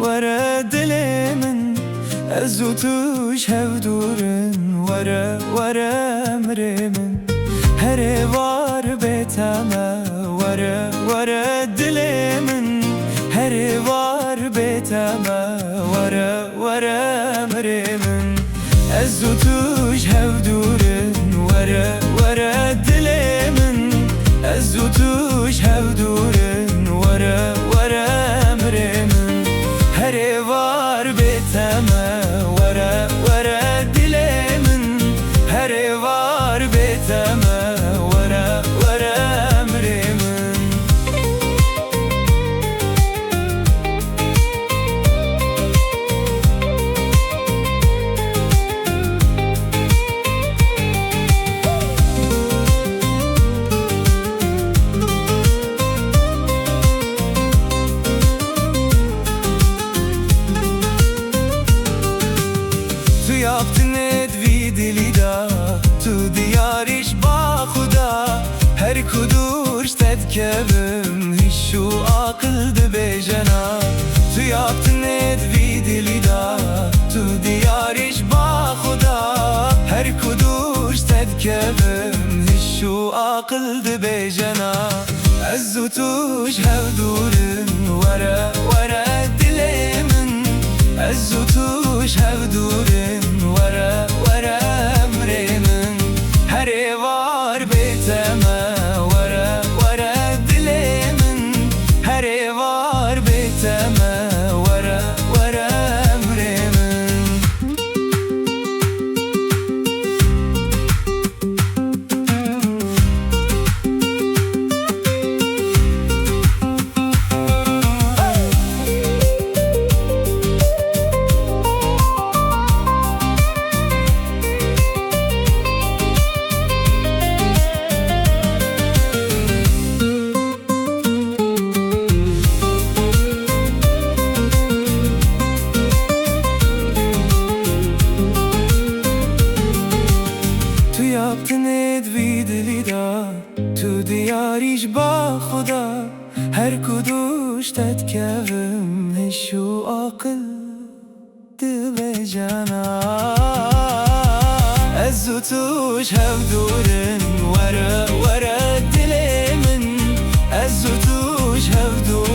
ورا دل من از و توش هفدورن ورا امر من هر وار بتما ورا دل من هر وار بتما ورا امر من از و توش هفدورن ورا دل من از و توش هفدورن ورا امر من هر وار بتما ورا دل من هر وار بتما ورا امر من yaptın edvi dilida tu diyariş ba khuda her kuduş tedkevim hiç şu akıldı bejana tu yaptın edvi dilida tu diyariş ba khuda her kuduş tedkevim hiç şu akıldı bejana azzu tuş hevdurun ورا dilemin azzu tuş hevdurun ورا امر من هر وار بتما ورا دل من هر وار بتما ورا امر من yaptın edvi dilida tu diyariş ba khuda her kuduş tedkevim hiç şu akıl ve cana azzu tuş hevdurun ورا دل من azzu tuş hevdurun